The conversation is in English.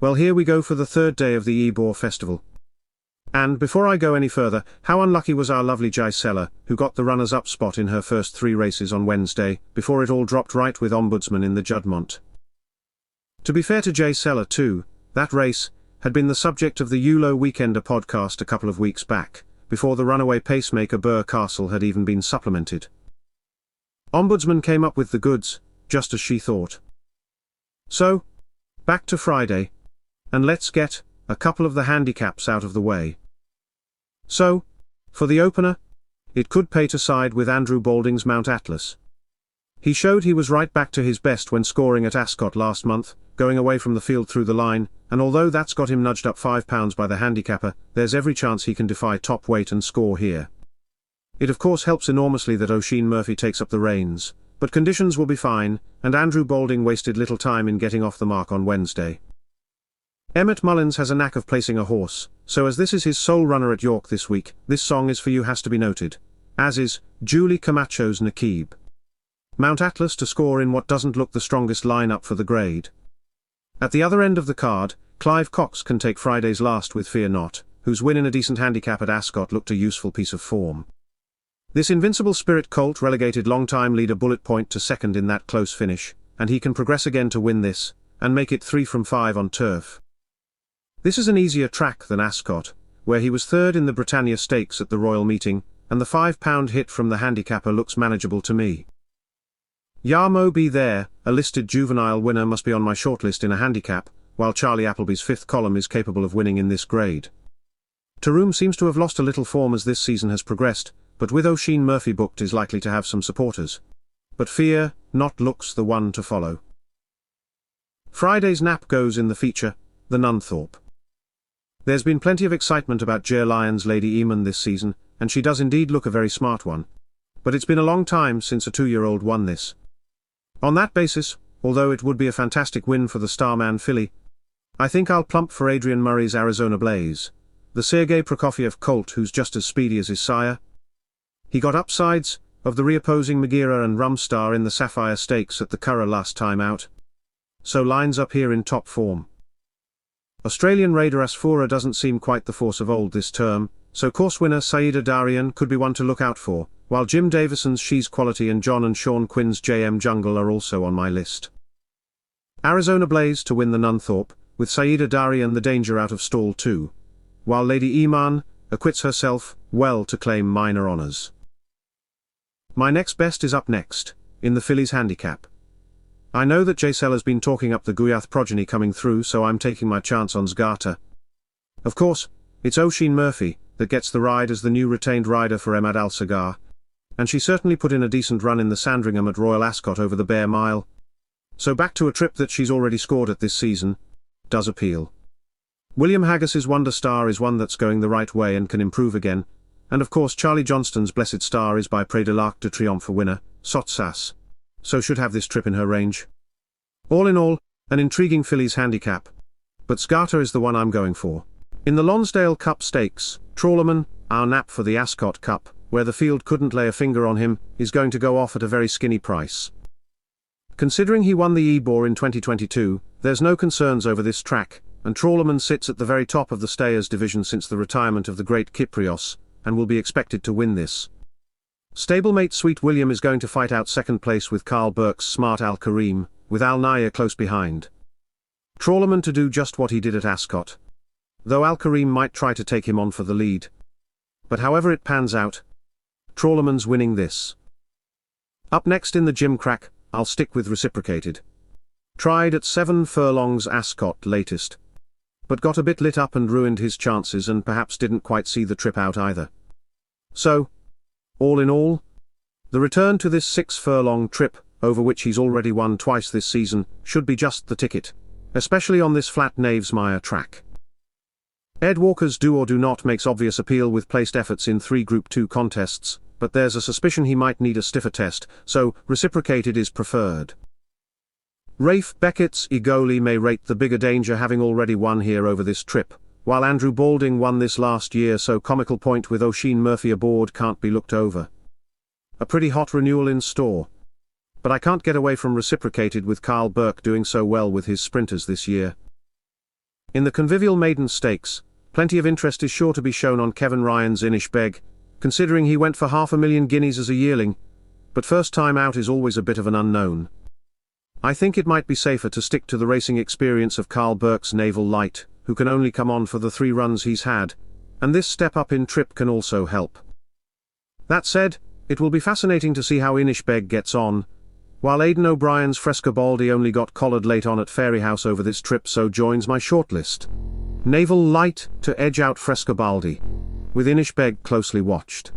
Well, here we go for the third day of the Ebor Festival. And before I go any further, how unlucky was our lovely Gisela, who got the runners-up spot in her first 3 races on Wednesday, before it all dropped right with Ombudsman in the Juddmonte. To be fair to Gisela too, that race had been the subject of the Eulo Weekender podcast a couple of weeks back, before the runaway pacemaker Burr Castle had even been supplemented. Ombudsman came up with the goods, just as she thought. So, back to Friday. And let's get a couple of the handicaps out of the way. So, for the opener, it could pay to side with Andrew Balding's Mount Atlas. He showed he was right back to his best when scoring at Ascot last month, going away from the field through the line, and although that's got him nudged up £5 by the handicapper, there's every chance he can defy top weight and score here. It of course helps enormously that Oisin Murphy takes up the reins, but conditions will be fine, and Andrew Balding wasted little time in getting off the mark on Wednesday. Emmett Mullins has a knack of placing a horse, so as this is his sole runner at York this week, this song is for you has to be noted, as is Julie Camacho's Nakib. Mount Atlas to score in what doesn't look the strongest lineup for the grade. At the other end of the card, Clive Cox can take Friday's last with Fear Not, whose win in a decent handicap at Ascot looked a useful piece of form. This Invincible Spirit colt relegated long-time leader Bullet Point to second in that close finish, and he can progress again to win this, and make it 3 from 5 on turf. This is an easier track than Ascot, where he was third in the Britannia Stakes at the Royal Meeting, and the £5 hit from the handicapper looks manageable to me. Yarmo Be There, a listed juvenile winner, must be on my shortlist in a handicap, while Charlie Appleby's 5th column is capable of winning in this grade. Taroom seems to have lost a little form as this season has progressed, but with Oisin Murphy booked is likely to have some supporters. But Fear Not looks the one to follow. Friday's nap goes in the feature, the Nunthorpe. There's been plenty of excitement about Ger Lyons' Lady Eamon this season, and she does indeed look a very smart one. But it's been a long time since a 2-year-old won this. On that basis, although it would be a fantastic win for the Starman filly, I think I'll plump for Adrian Murray's Arizona Blaze, the Sergei Prokofiev colt who's just as speedy as his sire. He got upsides of the reopposing Magira and Rumstar in the Sapphire Stakes at the Curragh last time out. So lines up here in top form. Australian Raider Asfoora doesn't seem quite the force of old this term, so course winner Saida Darian could be one to look out for, while Jim Davison's She's Quality and John and Sean Quinn's JM Jungle are also on my list. Arizona Blaze to win the Nunthorpe, with Saida Darian the danger out of stall 2, while Lady Eamon acquits herself well to claim minor honours. My next best is up next, in the Fillies handicap. I know that Gisela's been talking up the Guyath progeny coming through, so I'm taking my chance on Zgata. Of course, it's Oisin Murphy that gets the ride as the new retained rider for Emad Al-Sagar, and she certainly put in a decent run in the Sandringham at Royal Ascot over the Bear Mile. So back to a trip that she's already scored at this season, does appeal. William Haggis's Wonder Star is one that's going the right way and can improve again, and of course Charlie Johnston's Blessed Star is by Près de l'Arc de Triomphe winner, Sotsas, so should have this trip in her range. All in all, an intriguing Fillies handicap. But Zgata is the one I'm going for. In the Lonsdale Cup Stakes, Trawlerman, our nap for the Ascot Cup, where the field couldn't lay a finger on him, is going to go off at a very skinny price. Considering he won the Ebor in 2022, there's no concerns over this track, and Trawlerman sits at the very top of the Stayers division since the retirement of the great Kyprios, and will be expected to win this. Stablemate Sweet William is going to fight out second place with Carl Burke's Smart Al Kareem, with Al Naya close behind. Trawlerman to do just what he did at Ascot, though Al Kareem might try to take him on for the lead. But however it pans out, Trawlerman's winning this. Up next in the Gimcrack, I'll stick with Reciprocated. Tried at 7 furlongs Ascot latest, but got a bit lit up and ruined his chances and perhaps didn't quite see the trip out either. So, all in all, the return to this 6 furlong trip, over which he's already won twice this season, should be just the ticket, especially on this flat Knavesmire track. Ed Walker's Do or Do Not makes obvious appeal with placed efforts in 3 Group 2 contests, but there's a suspicion he might need a stiffer test, so Reciprocated is preferred. Rafe Beckett's Egoli may rate the bigger danger, having already won here over this trip, while Andrew Balding won this last year, so Comical Point with Oisin Murphy aboard can't be looked over. A pretty hot renewal in store. But I can't get away from Reciprocated with Carl Burke doing so well with his sprinters this year. In the Convivial Maiden Stakes, plenty of interest is sure to be shown on Kevin Ryan's Inish Beg, considering he went for £500,000 as a yearling, but first time out is always a bit of an unknown. I think it might be safer to stick to the racing experience of Carl Burke's Naval Light, who can only come on for the 3 runs he's had, and this step up in trip can also help. That said, it will be fascinating to see how Inish Beg gets on, while Aidan O'Brien's Frescobaldi only got collared late on at Fairyhouse over this trip, so joins my shortlist. Naval Light to edge out Frescobaldi, with Inish Beg closely watched.